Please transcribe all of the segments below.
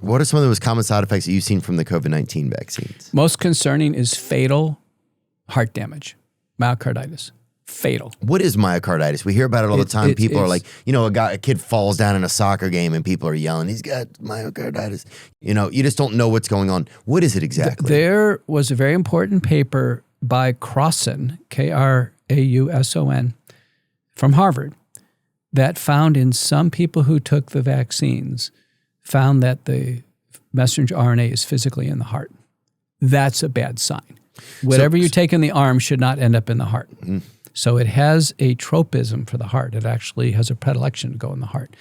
What are some of the most common side effects that you've seen from the COVID-19 vaccines? Most concerning is fatal heart damage, myocarditis. Fatal. What is myocarditis? We hear about it all the time. People are like, a kid falls down in a soccer game and people are yelling, he's got myocarditis. You just don't know what's going on. What is it exactly? There was a very important paper by Crosson, Krauson, from Harvard, that found in some people who took the vaccines, found that the messenger RNA is physically in the heart. That's a bad sign. Whatever you take in the arm should not end up in the heart. Mm-hmm. So it has a tropism for the heart. It actually has a predilection to go in the heart.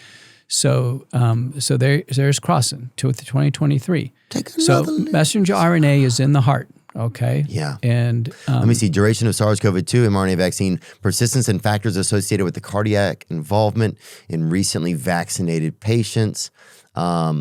So there's Crosson to 2023. So messenger RNA is in the heart. Okay. Yeah. And let me see. Duration of SARS-CoV-2 mRNA vaccine, persistence and factors associated with the cardiac involvement in recently vaccinated patients. Let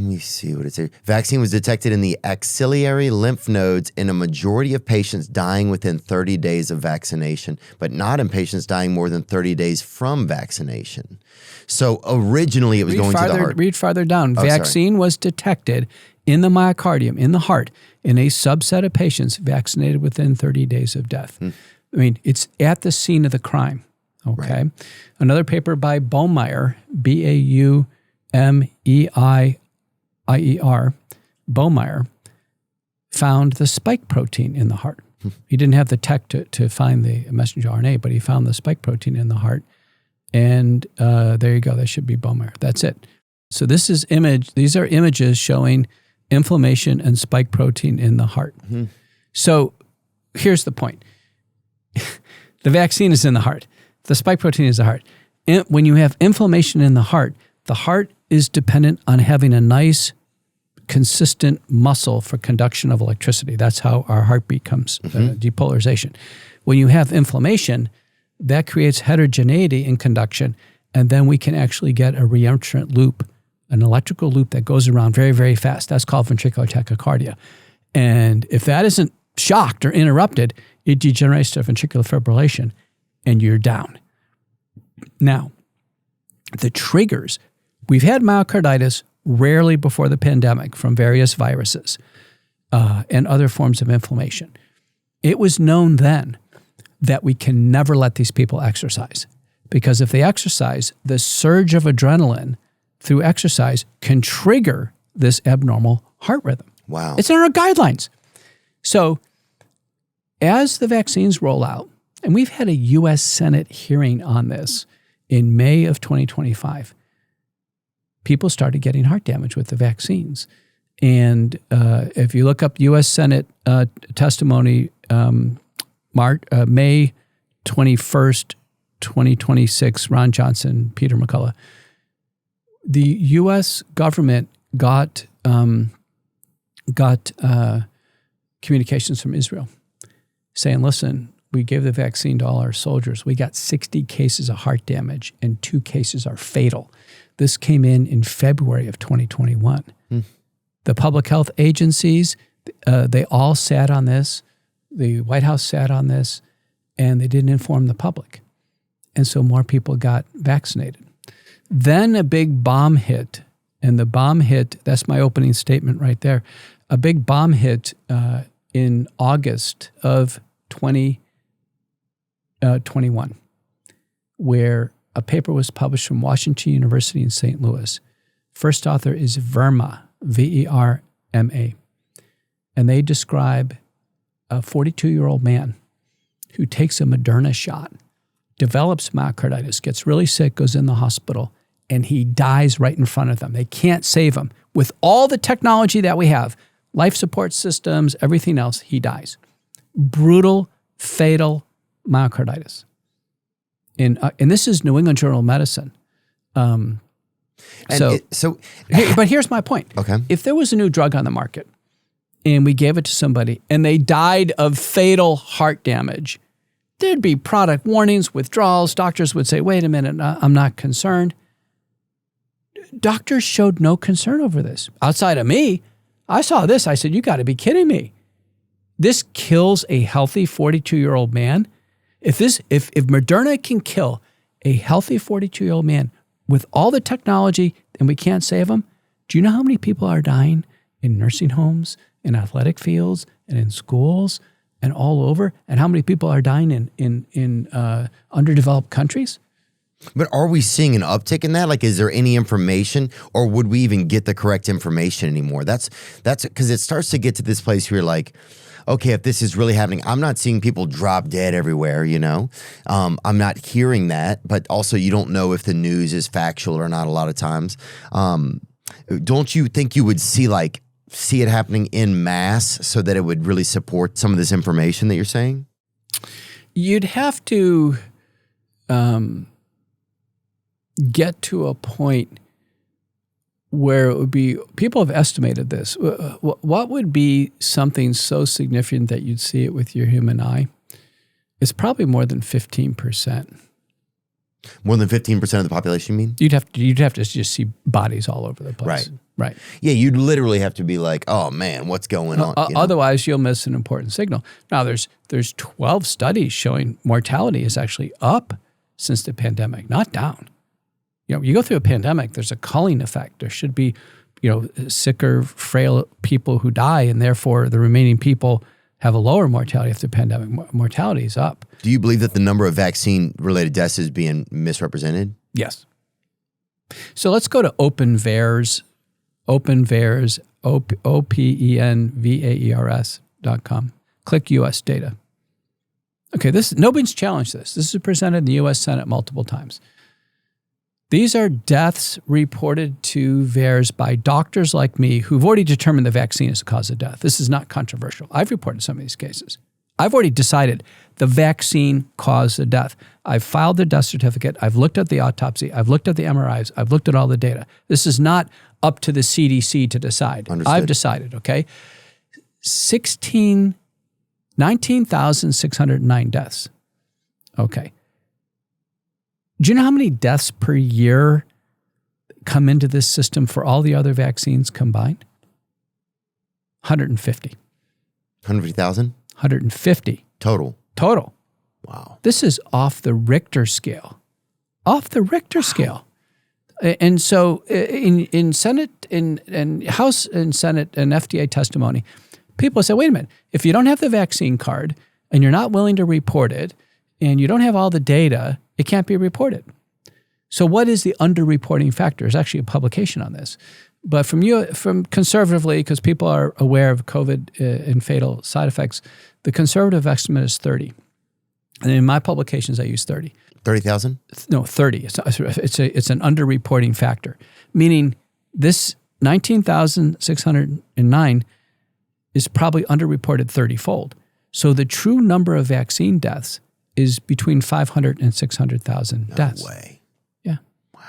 me see what it says. Vaccine was detected in the axillary lymph nodes in a majority of patients dying within 30 days of vaccination, but not in patients dying more than 30 days from vaccination. So originally it was going to the heart. Read farther down. Vaccine was detected in the myocardium, in the heart, in a subset of patients vaccinated within 30 days of death. I mean, it's at the scene of the crime. Okay. Right. Another paper by Baumeier, Baumeier, Baumeier, found the spike protein in the heart. He didn't have the tech to find the messenger RNA, but he found the spike protein in the heart. And there you go. That should be Baumeier. That's it. So these are images showing inflammation and spike protein in the heart. Mm-hmm. So here's the point. The vaccine is in the heart. The spike protein is the heart. When you have inflammation in the heart is dependent on having a nice, consistent muscle for conduction of electricity. That's how our heartbeat comes, depolarization. When you have inflammation, that creates heterogeneity in conduction, and then we can actually get a reentrant loop, an electrical loop that goes around very, very fast. That's called ventricular tachycardia. And if that isn't shocked or interrupted, it degenerates to ventricular fibrillation, and you're down. Now, the triggers, we've had myocarditis rarely before the pandemic from various viruses and other forms of inflammation. It was known then that we can never let these people exercise, because if they exercise, the surge of adrenaline through exercise can trigger this abnormal heart rhythm. Wow. It's in our guidelines. So as the vaccines roll out, and we've had a U.S. Senate hearing on this in May of 2025, people started getting heart damage with the vaccines. And if you look up U.S. Senate testimony, May 21st, 2026, Ron Johnson, Peter McCullough, the U.S. government got communications from Israel saying, listen, we gave the vaccine to all our soldiers. We got 60 cases of heart damage and 2 cases are fatal. This came in February of 2021. The public health agencies, they all sat on this. The White House sat on this, and they didn't inform the public. And so more people got vaccinated. Then a big bomb hit, and the bomb hit, that's my opening statement right there, a big bomb hit in August of 2021, where a paper was published from Washington University in St. Louis. First author is Verma, V-E-R-M-A. And they describe a 42-year-old man who takes a Moderna shot, develops myocarditis, gets really sick, goes in the hospital, and he dies right in front of them. They can't save him. With all the technology that we have, life support systems, everything else, he dies. Brutal, fatal myocarditis. And this is New England Journal of Medicine. But here's my point. Okay. If there was a new drug on the market and we gave it to somebody and they died of fatal heart damage, there'd be product warnings, withdrawals. Doctors would say, wait a minute, I'm not concerned. Doctors showed no concern over this. Outside of me, I saw this. I said, you got to be kidding me. This kills a healthy 42-year-old man. If Moderna can kill a healthy 42-year-old man with all the technology and we can't save them, do you know how many people are dying in nursing homes, in athletic fields, and in schools, and all over? And how many people are dying in underdeveloped countries? But are we seeing an uptick in that? Like, is there any information, or would we even get the correct information anymore? That's because it starts to get to this place where you're like, okay, if this is really happening, I'm not seeing people drop dead everywhere, you know? I'm not hearing that, but also you don't know if the news is factual or not a lot of times. Don't you think you would see it happening in mass so that it would really support some of this information that you're saying? You'd have to get to a point where it would be, people have estimated this. What would be something so significant that you'd see it with your human eye? It's probably more than 15%. More than 15% of the population, you mean? You'd have to just see bodies all over the place. Right. Yeah, you'd literally have to be like, oh man, what's going on? You know? Otherwise, you'll miss an important signal. Now, there's 12 studies showing mortality is actually up since the pandemic, not down. You know, you go through a pandemic, there's a culling effect. There should be, sicker, frail people who die, and therefore the remaining people have a lower mortality if the pandemic mortality is up. Do you believe that the number of vaccine-related deaths is being misrepresented? Yes. So let's go to OpenVAERS, OpenVAERS.com. Click U.S. data. Okay, nobody's challenged this. This is presented in the U.S. Senate multiple times. These are deaths reported to VAERS by doctors like me who've already determined the vaccine is the cause of death. This is not controversial. I've reported some of these cases. I've already decided the vaccine caused the death. I've filed the death certificate. I've looked at the autopsy. I've looked at the MRIs. I've looked at all the data. This is not up to the CDC to decide. Understood. I've decided, okay? 19,609 deaths. Okay. Do you know how many deaths per year come into this system for all the other vaccines combined? 150. 150,000? 150. Total. Wow. This is off the Richter scale. Scale. And so in Senate, in House and Senate and FDA testimony, people say, wait a minute, if you don't have the vaccine card and you're not willing to report it and you don't have all the data, it can't be reported. So what is the underreporting factor? There's actually a publication on this. But from conservatively, because people are aware of COVID and fatal side effects, the conservative estimate is 30. And in my publications, I use 30. 30,000? No, 30. It's an underreporting factor, meaning this 19,609 is probably underreported 30-fold. So the true number of vaccine deaths is between 500 and 600,000 deaths. No way. Yeah. Wow.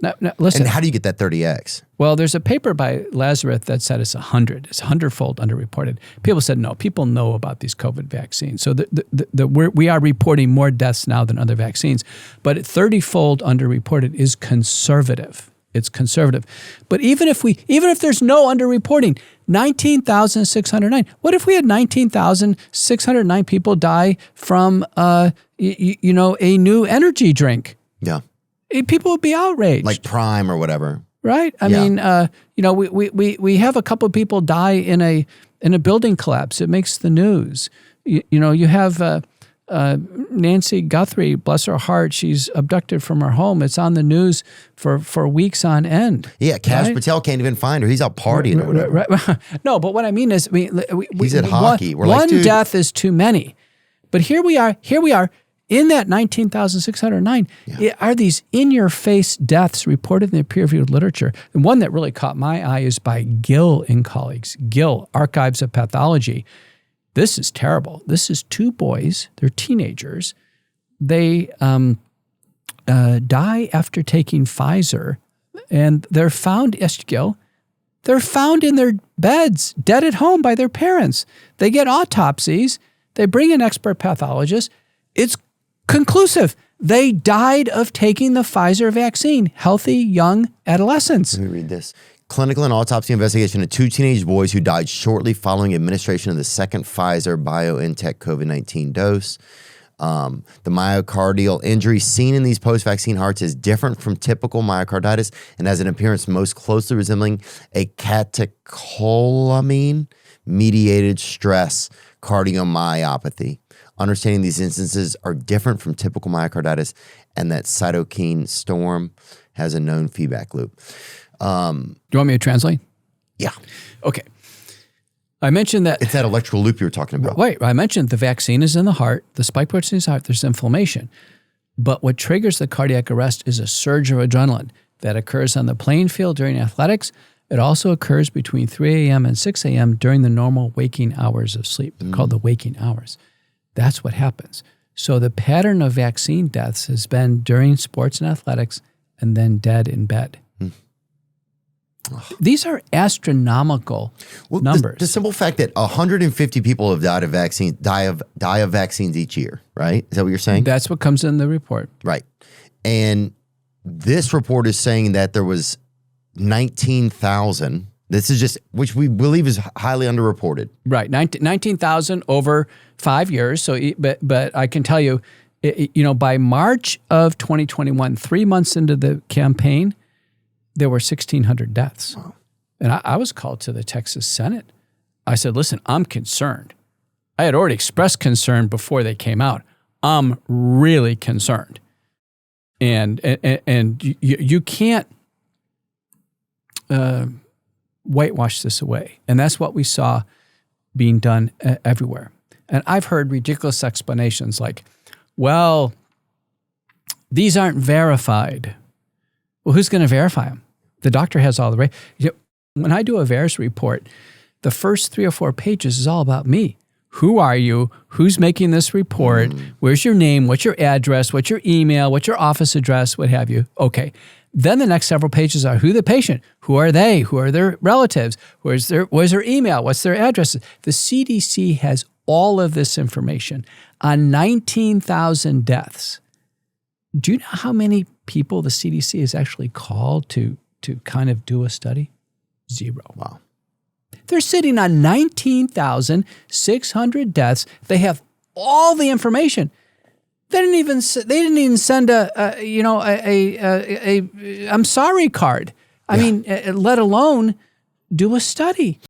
Now, listen. And how do you get that 30x? Well, there's a paper by Lazarus that said it's 100. It's 100-fold underreported. People said, no, people know about these COVID vaccines. So we are reporting more deaths now than other vaccines. But 30-fold underreported is conservative. It's conservative. But even if there's no underreporting, 19,609. What if we had 19,609 people die from a new energy drink? Yeah. People would be outraged. Like Prime or whatever. Right? I mean, we have a couple of people die in a building collapse. It makes the news. You have Nancy Guthrie, bless her heart, she's abducted from her home. It's on the news for weeks on end. Yeah, Kash Patel can't even find her. He's out partying or whatever. Right. No, but what I mean is, he's at hockey. One death is too many. But here we are in that 19,609. Yeah. Are these in-your-face deaths reported in the peer-reviewed literature? And one that really caught my eye is by Gill and colleagues. Gill, Archives of Pathology. This is terrible. This is two boys. They're teenagers. They die after taking Pfizer, and they're found, Gil, they're found in their beds, dead at home by their parents. They get autopsies. They bring in expert pathologists. It's conclusive. They died of taking the Pfizer vaccine. Healthy, young adolescents. Let me read this. Clinical and autopsy investigation of two teenage boys who died shortly following administration of the second Pfizer BioNTech COVID-19 dose. The myocardial injury seen in these post-vaccine hearts is different from typical myocarditis and has an appearance most closely resembling a catecholamine-mediated stress cardiomyopathy. Understanding these instances are different from typical myocarditis and that cytokine storm has a known feedback loop. Do you want me to translate? Yeah. Okay. I mentioned that. It's that electrical loop you were talking about. Wait, I mentioned the vaccine is in the heart, the spike protein is in the heart, there's inflammation. But what triggers the cardiac arrest is a surge of adrenaline that occurs on the playing field during athletics. It also occurs between 3 a.m. and 6 a.m. during the normal waking hours of sleep. They're called the waking hours. That's what happens. So the pattern of vaccine deaths has been during sports and athletics and then dead in bed. These are astronomical numbers. The simple fact that 150 people have died of vaccines, die of vaccines each year, right? Is that what you're saying? That's what comes in the report. Right. And this report is saying that there was 19,000. This is just, which we believe is highly underreported. Right. 19,000 over 5 years. So, but I can tell you, by March of 2021, 3 months into the campaign, there were 1,600 deaths. Wow. And I was called to the Texas Senate. I said, listen, I'm concerned. I had already expressed concern before they came out. I'm really concerned. And you can't whitewash this away. And that's what we saw being done everywhere. And I've heard ridiculous explanations like, well, these aren't verified. Well, who's going to verify them? The doctor has all the when I do a VAERS report, the first 3 or 4 pages is all about me. Who are you? Who's making this report? Where's your name? What's your address? What's your email? What's your office address? What have you? Okay. Then the next several pages are who the patient, who are they, who are their relatives, where's their email, what's their address. The CDC has all of this information on 19,000 deaths. Do you know how many people the CDC has actually called to kind of do a study? 0. Wow. They're sitting on 19,600 deaths. They have all the information. They didn't even send a I'm sorry card. I mean, let alone do a study.